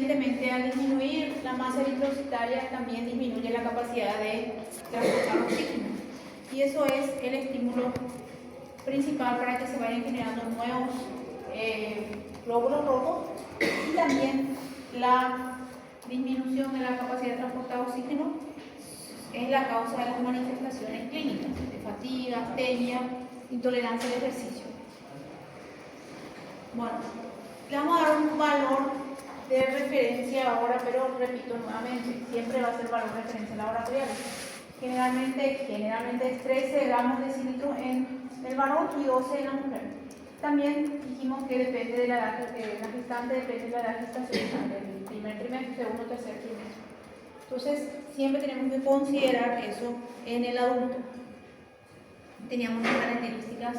evidentemente, al disminuir la masa eritrocitaria, también disminuye la capacidad de transportar oxígeno. Y eso es el estímulo principal para que se vayan generando nuevos glóbulos rojos, y también la disminución de la capacidad de transportar oxígeno es la causa de las manifestaciones clínicas de fatiga, astenia, intolerancia al ejercicio. Bueno, le vamos a dar un valor de referencia ahora, pero repito nuevamente, siempre va a ser valor de referencia laboratorial. Generalmente es 13 gramos de cilitro en el varón y 12 en la mujer. También dijimos que depende de la edad, la gestante depende de la edad gestacional, del primer trimestre, segundo, tercer trimestre. Entonces, siempre tenemos que considerar eso en el adulto. Teníamos las características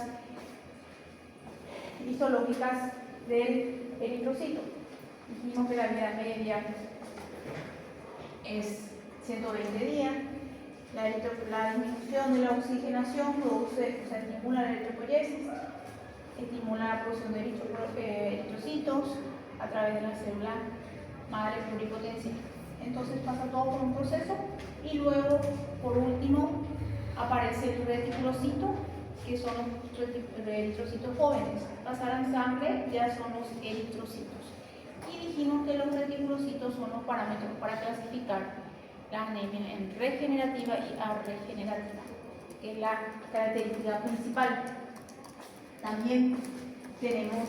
histológicas del eritrocito. Dijimos que la vida media es 120 días. La disminución de la oxigenación estimula la eritropoyesis, estimula la producción de eritrocitos a través de la célula madre pluripotencial. Entonces pasa todo por un proceso y luego, por último, aparece el reticulocito, que son los eritrocitos jóvenes. Pasarán sangre, ya son los eritrocitos. Y dijimos que los reticulocitos son los parámetros para clasificar la anemia en regenerativa y arregenerativa, que es la característica principal. También tenemos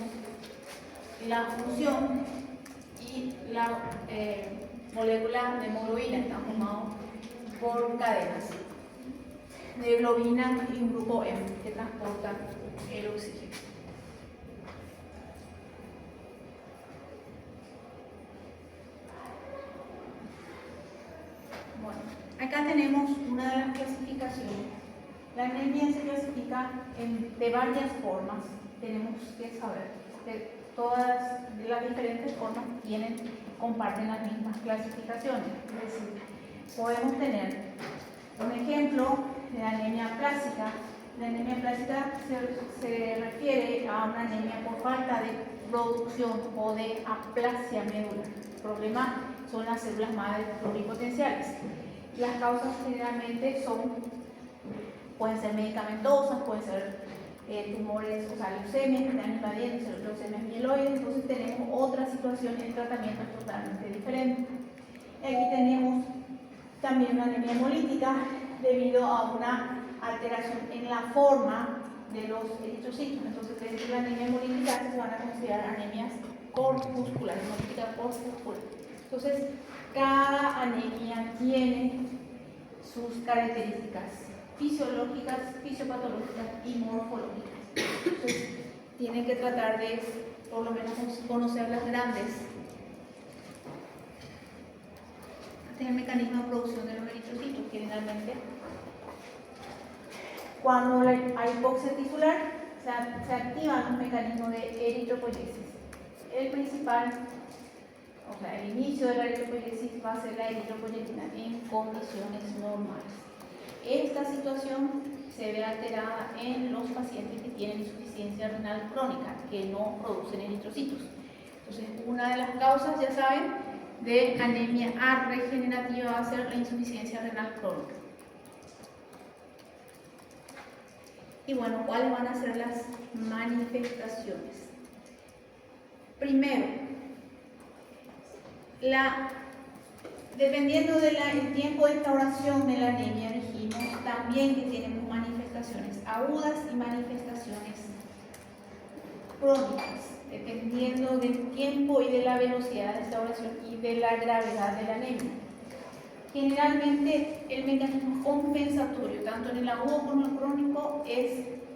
la función y la molécula de hemoglobina, están formados por cadenas de globina y un grupo M que transporta el oxígeno. Bueno, acá tenemos una de las clasificaciones. La anemia se clasifica de varias formas. Tenemos que saber que todas las diferentes formas comparten las mismas clasificaciones. Es decir, podemos tener un ejemplo de anemia plástica. La anemia plástica se refiere a una anemia por falta de producción o de aplasia medular. El problema son las células madre pluripotenciales. Las causas generalmente pueden ser medicamentosas, pueden ser tumores, leucemias que están invadiendo, leucemias mieloides. Entonces tenemos otra situación en tratamiento totalmente diferente. Aquí tenemos también una anemia hemolítica debido a una alteración en la forma de los eritrocitos. Entonces, dentro de la anemia hemolítica se van a considerar anemias corpusculares, hemolítica corpuscular. Entonces, cada anemia tiene sus características fisiológicas, fisiopatológicas y morfológicas. Entonces, tienen que tratar de, por lo menos, conocer las grandes. Este es el mecanismo de producción de los eritrocitos. Generalmente, cuando hay hipoxia tisular, se activan los mecanismos de eritropoyesis. El principal, el inicio de la eritropoyesis va a ser la eritropoyetina en condiciones normales. Esta situación se ve alterada en los pacientes que tienen insuficiencia renal crónica, que no producen eritrocitos. Entonces, una de las causas, ya saben, de anemia arregenerativa va a ser la insuficiencia renal crónica. Y bueno, ¿cuáles van a ser las manifestaciones? Primero, dependiendo del tiempo de instauración de la anemia, dijimos también que tenemos manifestaciones agudas y manifestaciones crónicas, dependiendo del tiempo y de la velocidad de instauración y de la gravedad de la anemia. Generalmente, el mecanismo compensatorio, tanto en el agudo como en el crónico, es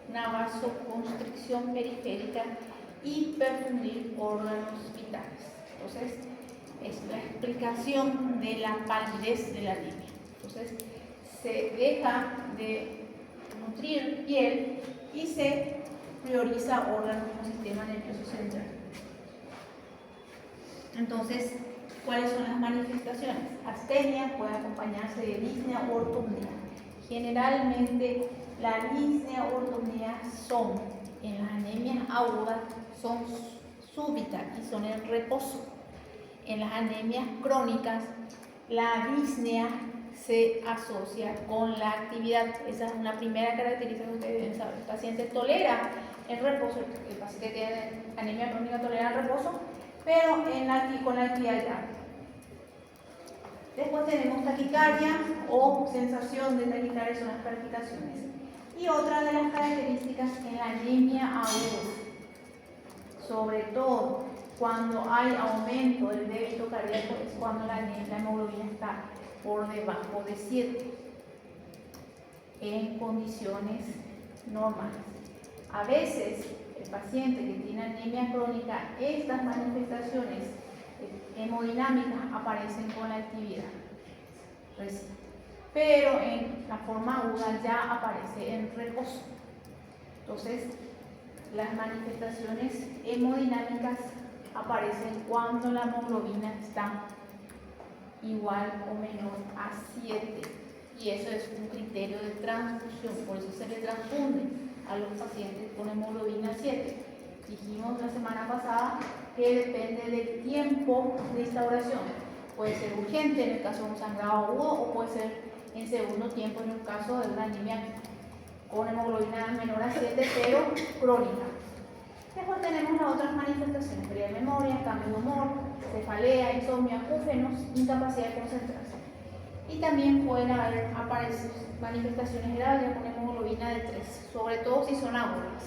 una vasoconstricción periférica y perfundir órganos vitales. Entonces, es la explicación de la palidez de la anemia. Entonces, se deja de nutrir piel y se prioriza órganos como sistema nervioso central. Entonces, ¿cuáles son las manifestaciones? Astenia puede acompañarse de disnea o ortopnea. Generalmente, la disnea o ortopnea en las anemias agudas, son súbitas y son en reposo. en las anemias crónicas, la disnea se asocia con la actividad. Esa es una primera característica que ustedes deben saber. El paciente tolera el reposo, el paciente que tiene anemia crónica tolera el reposo, pero con la actividad diaria. Después tenemos taquicardia o sensación de taquicardia, son las palpitaciones. Y otra de las características en la anemia aguda, sobre todo cuando hay aumento del débito cardíaco, es cuando la hemoglobina está por debajo de 7 en condiciones normales. A veces el paciente que tiene anemia crónica, estas manifestaciones hemodinámicas aparecen con la actividad, pero en la forma aguda ya aparece en reposo. Entonces, las manifestaciones hemodinámicas aparecen cuando la hemoglobina está igual o menor a 7, y eso es un criterio de transfusión, por eso se le transfunde a los pacientes con hemoglobina 7. Dijimos la semana pasada que depende del tiempo de instauración. Puede ser urgente en el caso de un sangrado agudo o puede ser en segundo tiempo en el caso de una anemia con hemoglobina menor a 7 pero crónica. Después tenemos las otras manifestaciones: pérdida de memoria, cambio de humor, cefalea, insomnio, acúfenos, incapacidad de concentrarse. Y también pueden aparecer manifestaciones graves con hemoglobina de 3, sobre todo si son agudas.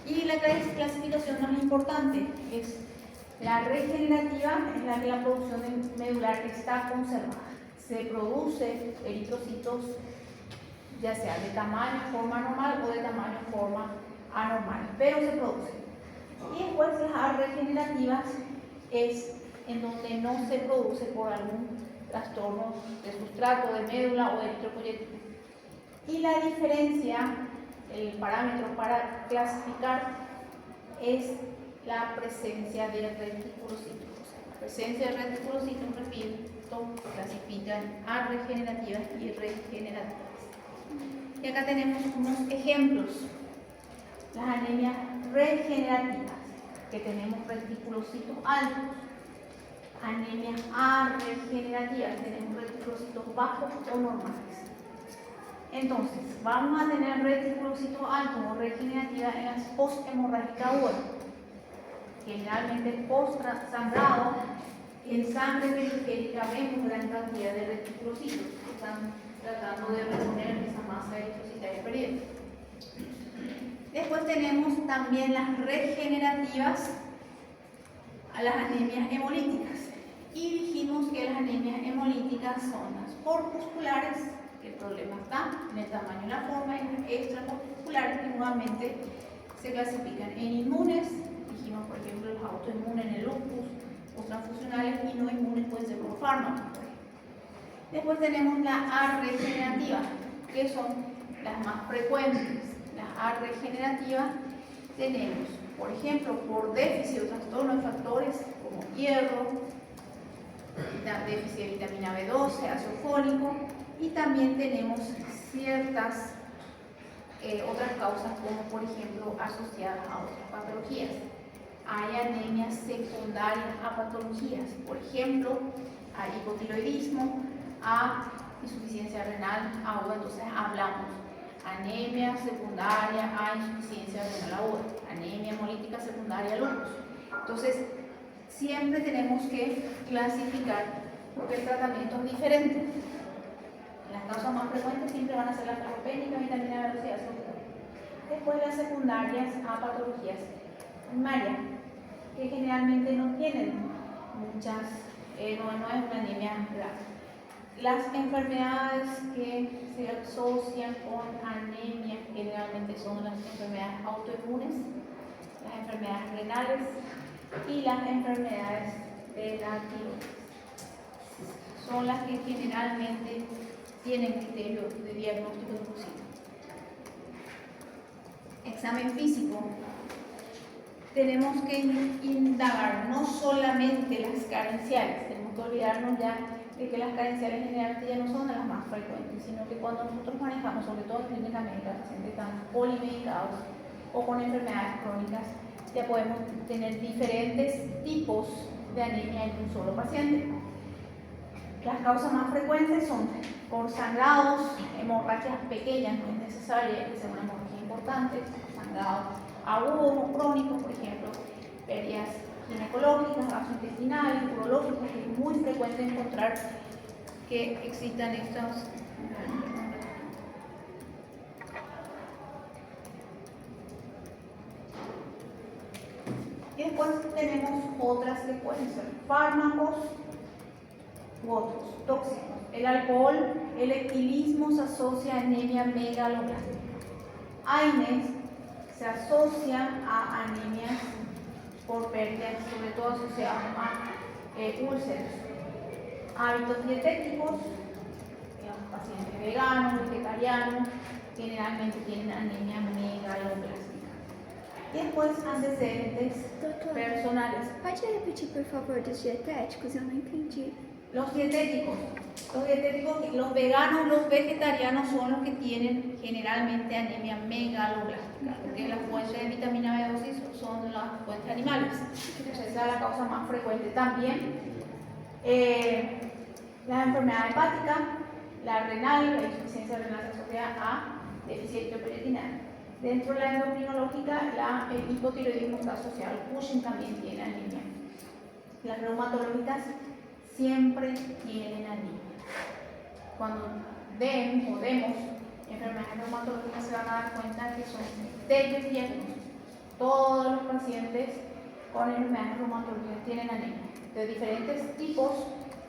Y la clasificación más importante es la regenerativa, en la que la producción medular está conservada. Se produce eritrocitos ya sea de tamaño, forma normal o de tamaño, forma anormal, pero se produce. Y después las regenerativas es en donde no se produce por algún trastorno de sustrato, de médula o de eritropoyetina. Y la diferencia, el parámetro para clasificar es la presencia de reticulocitos. La presencia de reticulocitos, repito, clasifican a regenerativas y regenerativas. Y acá tenemos unos ejemplos. Las anemias regenerativas, que tenemos reticulocitos altos. Anemias arregenerativas, tenemos reticulocitos bajos o normales. Entonces, vamos a tener reticulocitos altos o regenerativas en las posthemorrágicas agudas. Generalmente post-sangrado, en sangre periférica vemos gran cantidad de reticulocitos que están tratando de reponer esa masa eritrocitaria perdida. Después tenemos también las regenerativas a las anemias hemolíticas. Y dijimos que las anemias hemolíticas son las corpusculares, que el problema está en el tamaño y la forma, y las extracorpusculares, que nuevamente se clasifican en inmunes. Dijimos, por ejemplo, los autoinmunes en el lupus, o transfusionales, y no inmunes pueden ser por fármacos. Después tenemos las arregenerativas, que son las más frecuentes. Las arregenerativas tenemos, por ejemplo, por déficit o trastorno de factores como hierro, déficit de vitamina B12, ácido fólico, y también tenemos ciertas otras causas como, por ejemplo, asociadas a otras patologías. Hay anemias secundarias a patologías, por ejemplo, a hipotiroidismo, a insuficiencia renal aguda. Entonces hablamos anemia secundaria a insuficiencia renal aguda, anemia hemolítica secundaria a lupus. Entonces siempre tenemos que clasificar porque el tratamiento es diferente. Las causas más frecuentes siempre van a ser la sarcopénica, vitamina B12 y ácido fólico. Después las secundarias a patologías primarias, que generalmente no tienen muchas, no es una anemia grave. Las enfermedades que se asocian con anemia generalmente son las enfermedades autoinmunes, las enfermedades renales y las enfermedades de la tiroides. Son las que generalmente tienen criterio de diagnóstico exclusivo. Examen físico. Tenemos que indagar no solamente las carenciales, tenemos que olvidarnos ya de que las carenciales generalmente ya no son de las más frecuentes, sino que cuando nosotros manejamos, sobre todo en clínica médica, pacientes que están polimedicados o con enfermedades crónicas, ya podemos tener diferentes tipos de anemia en un solo paciente. Las causas más frecuentes son por sangrados, hemorragias pequeñas, no es necesaria que sea una hemorragia importante, sangrados agudos o crónicos, por ejemplo, pérdidas ginecológicas, gastrointestinales, urológicos. Es muy frecuente encontrar que existan estos. Y después tenemos otras que pueden ser fármacos u otros tóxicos. El alcohol, el equilismo se asocia a anemia megaloblástica. AINES se asocia a anemias por pérdidas, sobre todo asociadas a úlceras. Hábitos dietéticos, los pacientes veganos, vegetarianos, generalmente tienen anemia megaloblástica. E depois antecedentes personales. Pode repetir, por favor, dos dietéticos? Eu não entendi. Los dietéticos, los veganos, los vegetarianos son los que tienen generalmente anemia megaloblástica, porque las fuentes de vitamina B12 son las fuentes animales. Entonces esa es la causa más frecuente también. La enfermedad hepática, la renal, la insuficiencia renal se asocia a deficiencia ferritina. Dentro de la endocrinológica, el hipotiroidismo está asociado al Cushing, también tiene anemia. Las reumatológicas siempre tienen anemia. Cuando vemos enfermedades reumatológicas se van a dar cuenta que son serios diagnósticos. Todos los pacientes con enfermedades reumatológicas tienen anemia, de diferentes tipos,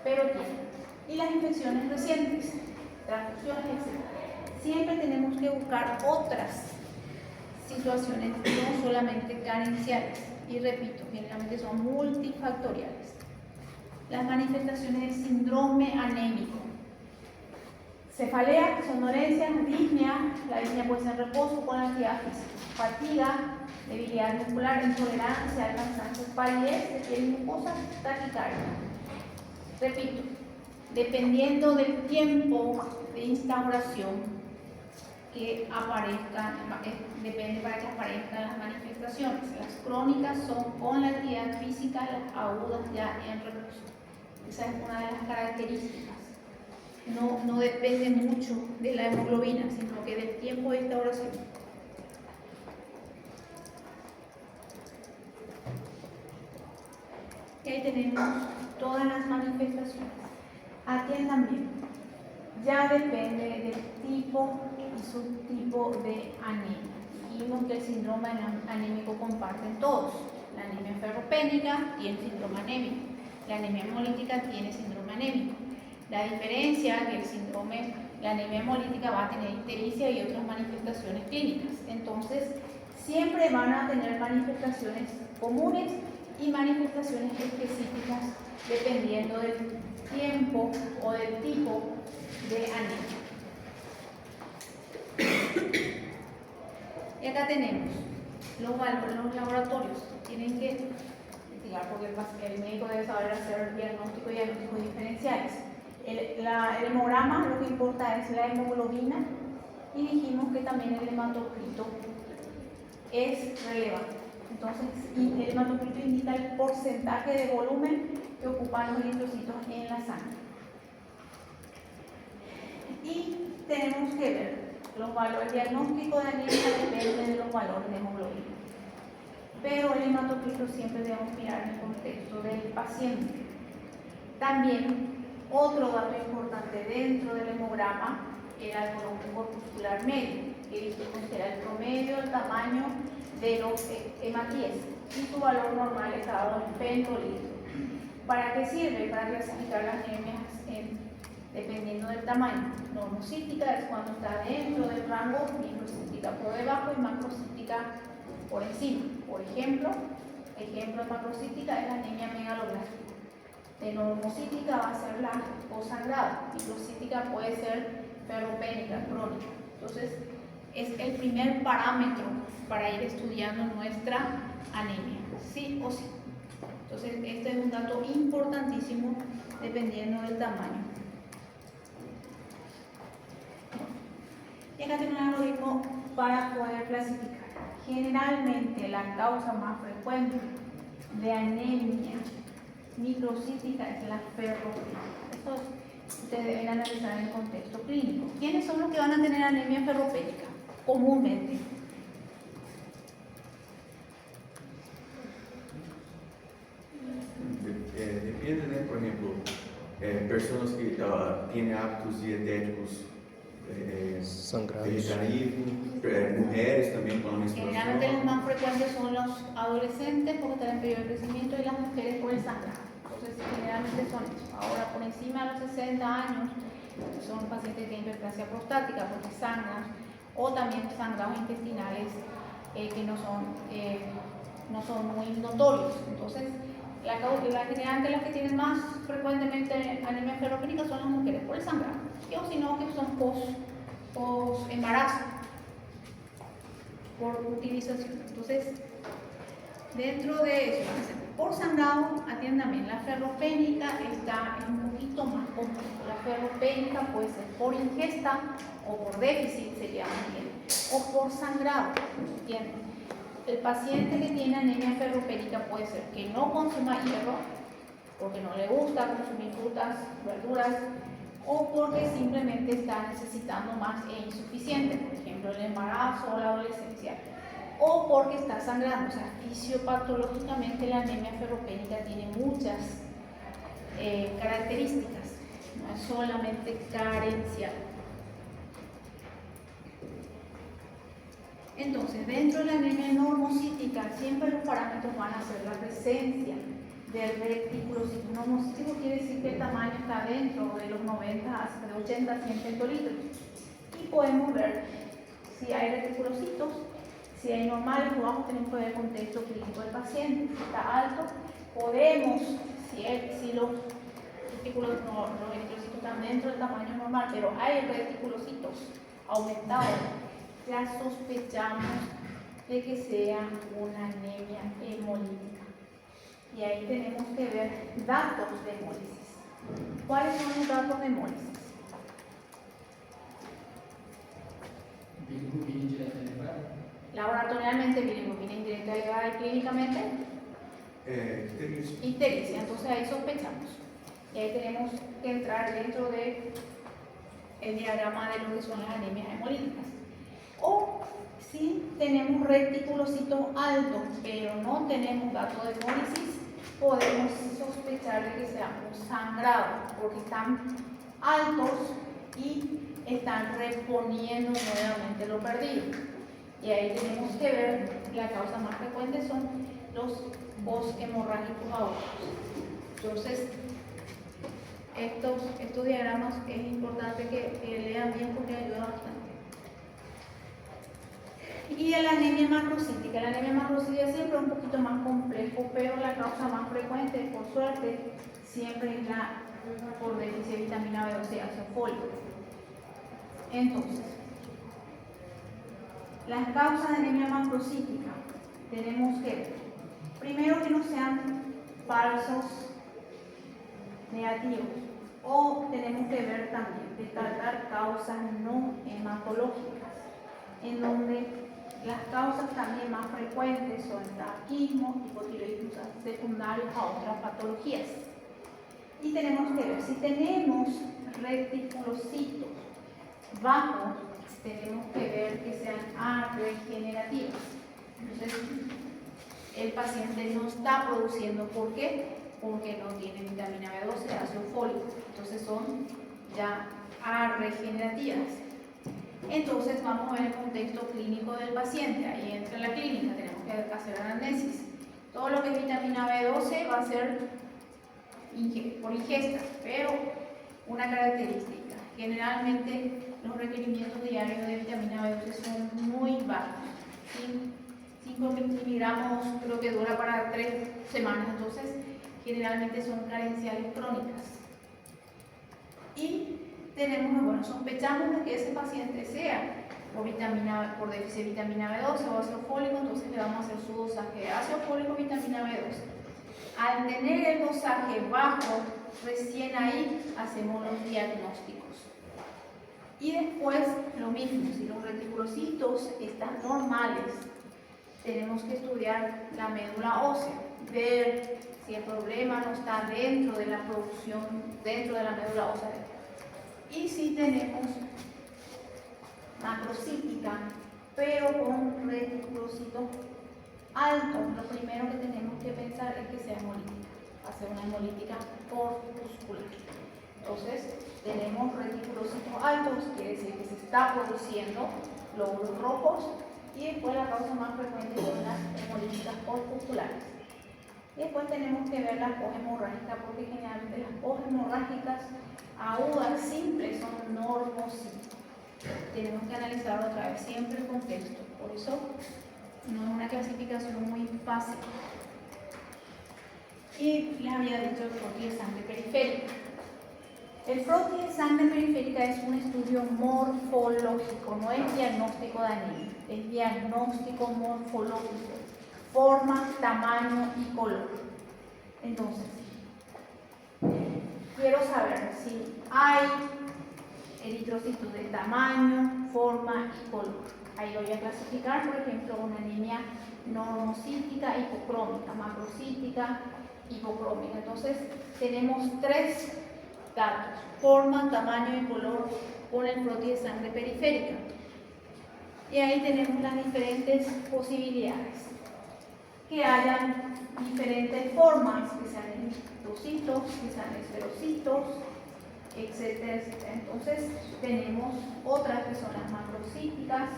pero tienen. Y las infecciones recientes, transfusiones, etc. Siempre tenemos que buscar otras situaciones, no solamente carenciales. Y repito, generalmente son multifactoriales. Las manifestaciones del síndrome anémico: cefalea, somnolencia, disnea. La disnea puede ser reposo con actividad física, fatiga, debilidad muscular, intolerancia, cansancio, palidez, piel mucosa, taquicardia. Repito, dependiendo del tiempo de instauración que aparezcan, depende para que aparezcan las manifestaciones. Las crónicas son con la actividad física, las agudas ya en reposo. Esa es una de las características. No depende mucho de la hemoglobina, sino que del tiempo de instauración. Y ahí tenemos todas las manifestaciones. Atiendan bien. Ya depende del tipo y subtipo de anemia. Dijimos que el síndrome anémico comparten todos. La anemia ferropénica tiene síndrome anémico. La anemia hemolítica tiene síndrome anémico. La diferencia es que la anemia hemolítica va a tener ictericia y otras manifestaciones clínicas. Entonces, siempre van a tener manifestaciones comunes y manifestaciones específicas dependiendo del tiempo o del tipo de anemia. Y acá tenemos los laboratorios. Tienen que investigar porque el médico debe saber hacer diagnósticos y diagnósticos diferenciales. El hemograma, lo que importa es la hemoglobina, y dijimos que también el hematocrito es relevante. Entonces, el hematocrito indica el porcentaje de volumen que ocupan los eritrocitos en la sangre. Y tenemos que ver los valores. El diagnóstico de anemia depende de los valores de hemoglobina. Pero el hematocrito siempre debemos mirar en el contexto del paciente. También, otro dato importante dentro del hemograma era el volumen corpuscular medio, que dijimos que era el promedio del tamaño de los hematíes, y su valor normal es dado en femtolitro. ¿Para qué sirve? Para clasificar las anemias dependiendo del tamaño. Normocística es cuando está dentro del rango, microcística por debajo y macrocística por encima. Por ejemplo de macrocística es la anemia megaloblástica. De normocística va a ser la posangrada, microcística puede ser ferropénica, crónica. Entonces, es el primer parámetro para ir estudiando nuestra anemia, sí o sí. Entonces, este es un dato importantísimo dependiendo del tamaño. Y acá tengo un algoritmo para poder clasificar. Generalmente la causa más frecuente de anemia microcítica es la ferropenia. Eso ustedes deben analizar en el contexto clínico. ¿Quiénes son los que van a tener anemia ferropénica comúnmente? Depende, né? Por ejemplo, personas que tienen hábitos dietéticos Sangrados. vegetarianismo, mujeres también con la Generalmente los menstruación. más frecuentes son los adolescentes porque están en periodo de crecimiento y las mujeres por el sangrado. Entonces, generalmente son eso. Ahora, por encima de los 60 años, son pacientes de hiperplasia prostática porque sangran, o también sangrados intestinales que no son muy notorios. Entonces, generalmente las que tienen más frecuentemente anemia ferropénica son las mujeres por el sangrado, o si no, que son post embarazo, por utilización. Entonces, dentro de eso, por sangrado, atiéndame, la ferropénica es un poquito más compleja. La ferropénica puede ser por ingesta o por déficit, se llama bien, o por sangrado, ¿entienden? El paciente que tiene anemia ferropénica puede ser que no consuma hierro, porque no le gusta consumir frutas, verduras, o porque simplemente está necesitando más e insuficiente, por ejemplo, el embarazo o la adolescencia, o porque está sangrando. O sea, fisiopatológicamente la anemia ferropénica tiene muchas características, no es solamente carencia. Entonces, dentro de la anemia normocítica, siempre los parámetros van a ser la presencia del reticulocito. Normocítico quiere decir que el tamaño está dentro de los 90 hasta de 80 a 100 hectolitros. Y podemos ver si hay reticulocitos, si hay normales o bajos, tenemos que ver el contexto clínico del paciente. Si está alto, podemos, si los reticulocitos están dentro del tamaño normal, pero hay reticulocitos aumentados, ya sospechamos de que sea una anemia hemolítica. Y ahí tenemos que ver datos de hemólisis. ¿Cuáles son los datos de hemólisis? Bilirrubina indirecta elevada. Laboratorialmente, bilirrubina indirecta elevada y clínicamente ictericia. Entonces ahí sospechamos. Y ahí tenemos que entrar dentro del diagrama de lo que son las anemias hemolíticas. O si tenemos reticulocitos altos, pero no tenemos datos de hemólisis, podemos sospechar de que sea un sangrado, porque están altos y están reponiendo nuevamente lo perdido. Y ahí tenemos que ver, la causa más frecuente son los post-hemorrágicos agudos. Entonces, estos diagramas es importante que lean bien porque ayuda bastante. Y la anemia macrocítica. La anemia macrocítica siempre es un poquito más complejo, pero la causa más frecuente, por suerte, siempre es la por déficit de vitamina B12 y ácido fólico. Entonces, las causas de anemia macrocítica tenemos que ver, primero, que no sean falsos negativos, o tenemos que ver también, descartar causas no hematológicas, en donde las causas también más frecuentes son tabaquismo, hipotiroidismo secundarios a otras patologías. Y tenemos que ver, si tenemos reticulocitos bajos, tenemos que ver que sean arregenerativos. Entonces, el paciente no está produciendo. ¿Por qué? Porque no tiene vitamina B12, ácido fólico. Entonces son ya arregenerativas. Entonces vamos a ver el contexto clínico del paciente. Ahí entra la clínica, tenemos que hacer anamnesis. Todo lo que es vitamina B12 va a ser por ingesta, pero una característica, generalmente los requerimientos diarios de vitamina B12 son muy bajos. 5 miligramos creo que dura para 3 semanas, entonces generalmente son carenciales crónicas. Y sospechamos de que ese paciente sea por déficit de vitamina B12 o ácido fólico, entonces le vamos a hacer su dosaje de ácido fólico y vitamina B12. Al tener el dosaje bajo, recién ahí hacemos los diagnósticos. Y después lo mismo, si los reticulocitos están normales, tenemos que estudiar la médula ósea, ver si el problema no está dentro de la producción, dentro de la médula ósea. Y si tenemos macrocítica, pero con reticulocito alto, lo primero que tenemos que pensar es que sea hemolítica, hacer una hemolítica corpuscular. Entonces, tenemos reticulocitos altos, quiere decir que se está produciendo glóbulos rojos, y después la causa más frecuente son las hemolíticas corpusculares. Y después tenemos que ver las poshemorrágicas, porque generalmente las poshemorrágicas agudas simples son normocíticas. Tenemos que analizar otra vez siempre el contexto, por eso no es una clasificación muy fácil. Y les había dicho el frotis de sangre periférica. El frotis de sangre periférica es un estudio morfológico, no es diagnóstico de anemia, es diagnóstico morfológico, forma, tamaño y color. Entonces, quiero saber si hay eritrocitos de tamaño, forma y color. Ahí voy a clasificar, por ejemplo, una anemia normocítica, hipocrómica, macrocítica, hipocrómica. Entonces, tenemos tres datos: forma, tamaño y color con el frotis de sangre periférica. Y ahí tenemos las diferentes posibilidades. Que hayan diferentes formas, que sean eritrocitos, que sean esferocitos, etcétera, etcétera. Entonces, tenemos otras que son las macrocíticas,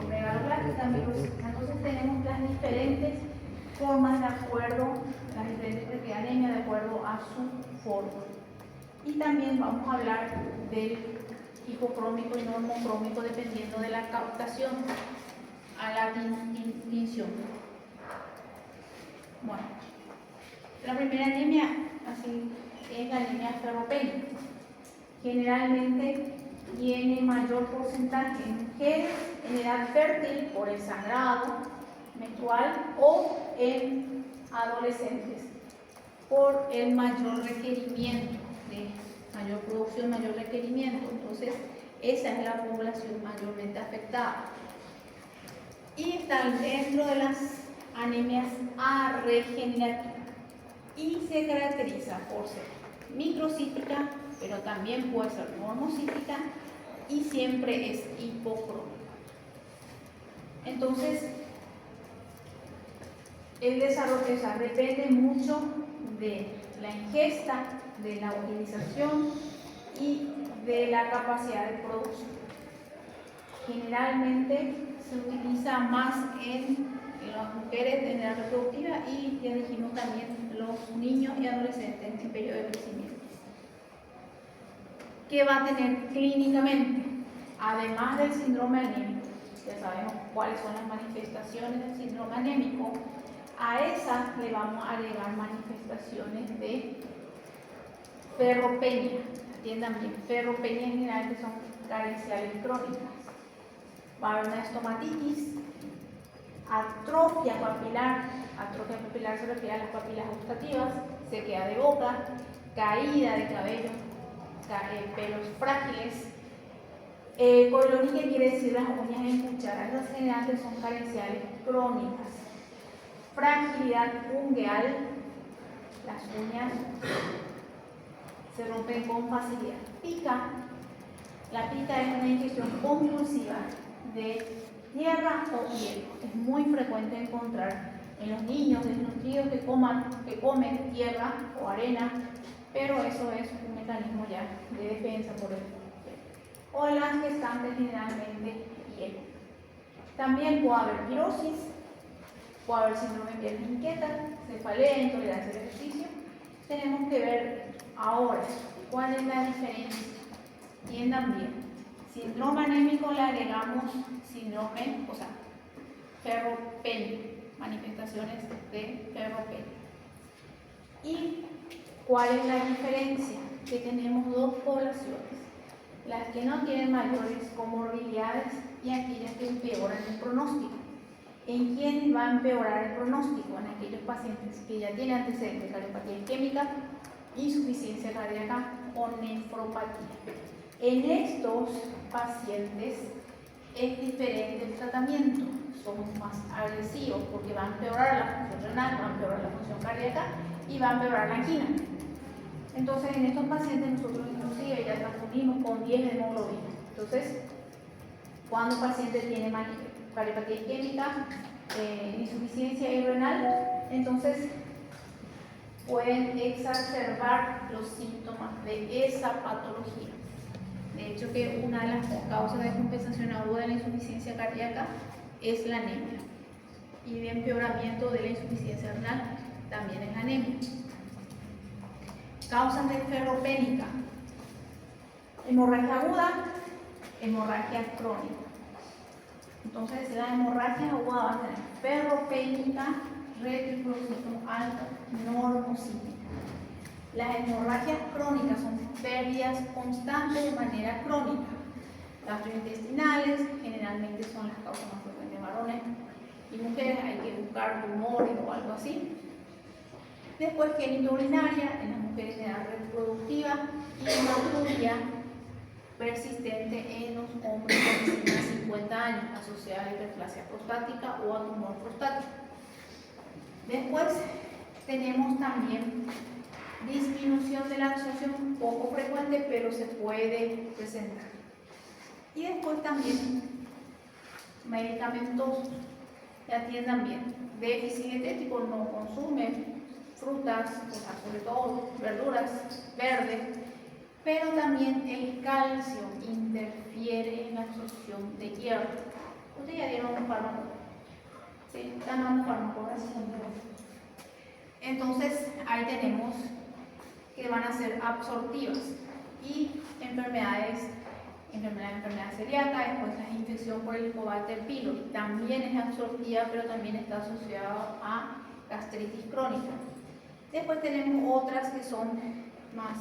megaloblastas, microcíticas. Entonces, tenemos las diferentes formas de acuerdo, las diferentes tipos de anemia de acuerdo a su forma. Y también vamos a hablar del hipocrómico y normocrómico dependiendo de la captación a la tinción. Bueno, la primera anemia así es la anemia ferropénica. Generalmente tiene mayor porcentaje en mujeres en edad fértil por el sangrado menstrual o en adolescentes por el mayor requerimiento, de mayor producción, mayor requerimiento. Entonces, esa es la población mayormente afectada. Y está dentro de las anemias arregenerativas y se caracteriza por ser microcítica, pero también puede ser normocítica y siempre es hipocrómica. Entonces, el desarrollo depende mucho de la ingesta, de la utilización y de la capacidad de producción. Generalmente se utiliza más en las mujeres en edad reproductiva y ya dijimos también los niños y adolescentes en periodo de crecimiento. ¿Qué va a tener clínicamente? Además del síndrome anémico, ya sabemos cuáles son las manifestaciones del síndrome anémico, a esa le vamos a agregar manifestaciones de ferropenia. Atiendan bien, ferropenia en general que son carenciales crónicas. Va a haber una estomatitis, atrofia papilar se refiere a las papilas gustativas, sequedad de boca, caída de cabello, pelos frágiles, coilonía quiere decir las uñas en cuchara, esas generalmente son carenciales crónicas, fragilidad ungueal, las uñas se rompen con facilidad, pica, la pica es una ingestión compulsiva de tierra o hielo. Es muy frecuente encontrar en los niños desnutridos que comen tierra o arena, pero eso es un mecanismo ya de defensa por el o en las gestantes generalmente hielo. También puede haber pirosis, puede haber síndrome de piernas inquietas, cefalea, intolerancia al ejercicio. Tenemos que ver ahora cuál es la diferencia. Entiendan bien. Síndrome anémico le agregamos síndrome, ferropenia, manifestaciones de ferropenia. ¿Y cuál es la diferencia? Que tenemos dos poblaciones, las que no tienen mayores comorbilidades y aquellas que empeoran el pronóstico. ¿En quién va a empeorar el pronóstico? En aquellos pacientes que ya tienen antecedentes de cardiopatía isquémica, insuficiencia cardíaca o nefropatía. En estos pacientes es diferente el tratamiento. son más agresivos porque va a empeorar la función renal, va a empeorar la función cardíaca y va a empeorar la angina. Entonces, en estos pacientes nosotros inclusive ya transfundimos con 10 de hemoglobina. Entonces, cuando el paciente tiene cardiopatía isquémica, insuficiencia renal, entonces pueden exacerbar los síntomas de esa patología. De hecho, que una de las causas de compensación aguda de la insuficiencia cardíaca es la anemia. Y de empeoramiento de la insuficiencia renal también es la anemia. Causas de ferropénica: hemorragia aguda, hemorragia crónica. Entonces, la hemorragia aguda va a tener ferropénica, retroglifosito alto, normocítica. Las hemorragias crónicas son pérdidas constantes de manera crónica. Gastrointestinales generalmente son las causas más frecuentes de varones y mujeres, hay que buscar tumores o algo así. Después, genitourinaria en las mujeres de edad reproductiva y hematuria persistente en los hombres con encima de 50 años, asociada a hiperplasia prostática o a tumor prostático. Después tenemos también disminución de la absorción, poco frecuente, pero se puede presentar. Y después también medicamentosos que atiendan bien. Déficit dietético: no consume frutas, o sea, sobre todo verduras verdes, pero también el calcio interfiere en la absorción de hierro. ¿Ustedes ya dieron un fármaco? Sí, están dando fármaco, gracias. Entonces, ahí tenemos que van a ser absortivas y enfermedad celíaca. Después la infección por el Helicobacter pylori también es absortiva, pero también está asociado a gastritis crónica. Después tenemos otras que son más,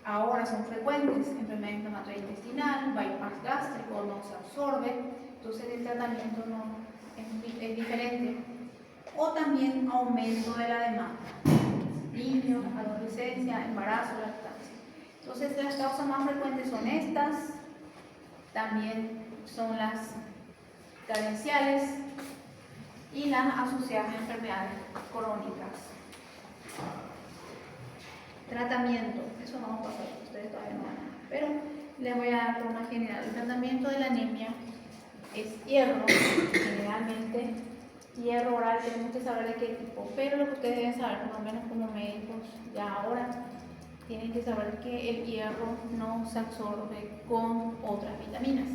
ahora son frecuentes: enfermedad inflamatoria intestinal, bypass gástrico, no se absorbe, entonces el tratamiento no es diferente. O también aumento de la demanda: niños, adolescencia, embarazo, lactancia. Entonces, las causas más frecuentes son estas, también son las carenciales y las asociadas a enfermedades crónicas. Tratamiento: eso no vamos a pasar, ustedes todavía no van a, pero les voy a dar una general. El tratamiento de la anemia es hierro, generalmente hierro oral. Tenemos que saber de qué tipo, pero lo que ustedes deben saber, por lo menos como médicos ya ahora, tienen que saber que el hierro no se absorbe con otras vitaminas.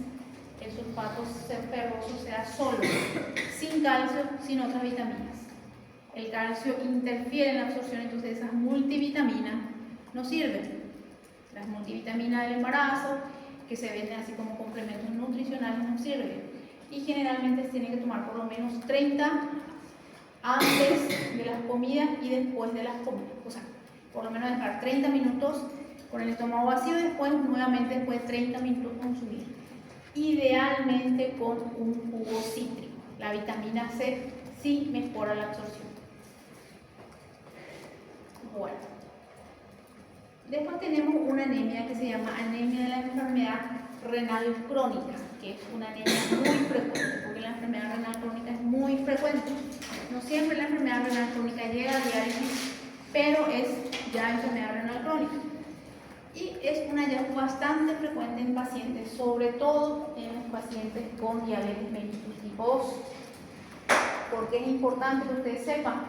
El sulfato ferroso se da solo, sin calcio, sin otras vitaminas. El calcio interfiere en la absorción, entonces esas multivitaminas no sirven. Las multivitaminas del embarazo, que se venden así como complementos nutricionales, no sirven. Y generalmente se tienen que tomar por lo menos 30 antes de las comidas y después de las comidas. O sea, por lo menos dejar 30 minutos con el estómago vacío y después, nuevamente después de 30 minutos, consumir. Idealmente con un jugo cítrico. La vitamina C sí mejora la absorción. Bueno, después tenemos una anemia que se llama anemia de la enfermedad renal crónica, que es una anemia muy frecuente, porque la enfermedad renal crónica es muy frecuente. No siempre la enfermedad renal crónica llega a diálisis, pero es ya enfermedad renal crónica. Y es un hallazgo bastante frecuente en pacientes, sobre todo en los pacientes con diabetes mellitus tipo 2. Porque es importante que ustedes sepan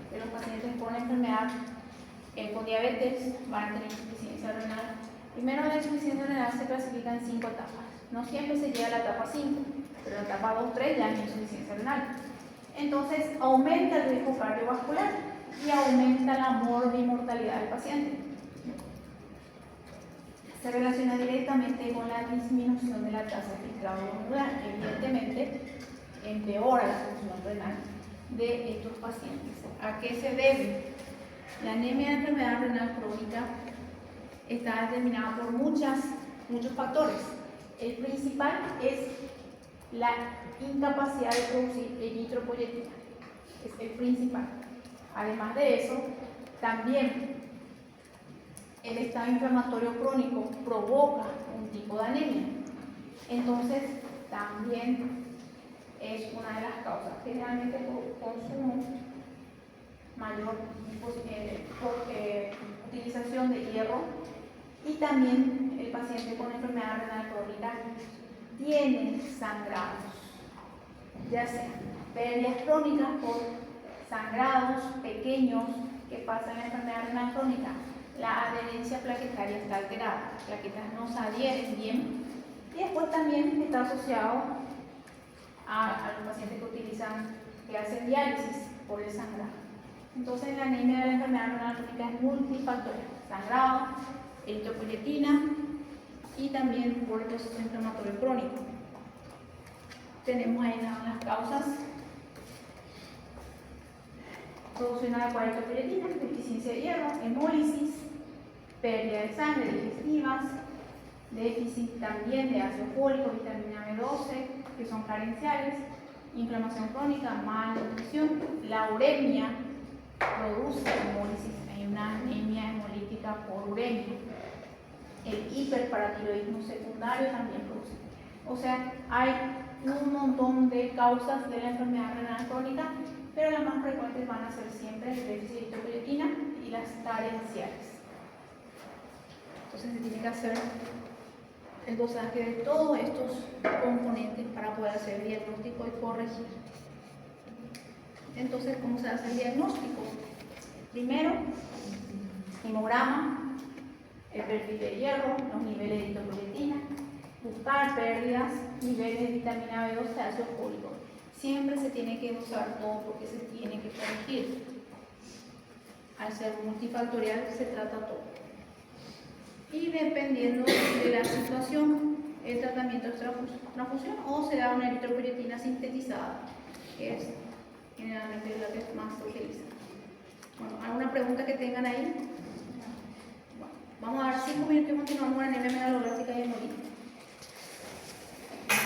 que los pacientes con enfermedad, con diabetes, van a tener insuficiencia renal. Primero, la insuficiencia renal se clasifica en 5 etapas. No siempre se llega a la etapa 5, pero la etapa 2, 3 ya es insuficiencia renal. Entonces, aumenta el riesgo cardiovascular y aumenta la morbimortalidad del paciente. Se relaciona directamente con la disminución de la tasa de filtrado glomerular, que evidentemente empeora la función renal de estos pacientes. ¿A qué se debe? La anemia de enfermedad renal crónica está determinada por muchos factores. El principal es la incapacidad de producir eritropoyetina, es el principal. Además de eso, también el estado inflamatorio crónico provoca un tipo de anemia. Entonces, también es una de las causas, generalmente por consumo, mayor utilización de hierro, y también el paciente con enfermedad renal crónica tiene sangrados, ya sea pérdidas crónicas por sangrados pequeños que pasan en la enfermedad renal crónica. La adherencia plaquetaria está alterada, las plaquetas no se adhieren bien, y después también está asociado a los pacientes que hacen diálisis por el sangrado. Entonces la anemia de la enfermedad renal crónica es multifactorial: sangrado, eritropoyetina y también por el proceso inflamatorio crónico. Tenemos ahí las causas: producción adecuada de eritropoyetina, deficiencia de hierro, hemólisis, pérdida de sangre, digestivas, déficit también de ácido fólico, vitamina B12, que son carenciales, inflamación crónica, malnutrición. La uremia produce hemólisis, hay una anemia hemolítica por uremia. El hiperparatiroidismo secundario también produce. O sea, hay un montón de causas de la enfermedad renal crónica, pero las más frecuentes van a ser siempre el déficit de eritropoyetina y las carenciales. Entonces se tiene que hacer el dosaje de todos estos componentes para poder hacer el diagnóstico y corregir. Entonces, ¿cómo se hace el diagnóstico? Primero, hemograma, el perfil de hierro, los niveles de eritropoyetina, buscar pérdidas, niveles de vitamina B12, ácido fólico. Siempre se tiene que dosar todo porque se tiene que corregir. Al ser multifactorial se trata todo. Y dependiendo de la situación, el tratamiento es transfusión o se da una eritropoyetina sintetizada, que es generalmente la que más se utiliza. Bueno, ¿alguna pregunta que tengan ahí? Bueno, vamos a dar 5 minutos y continuamos con la anemia megaloblastica.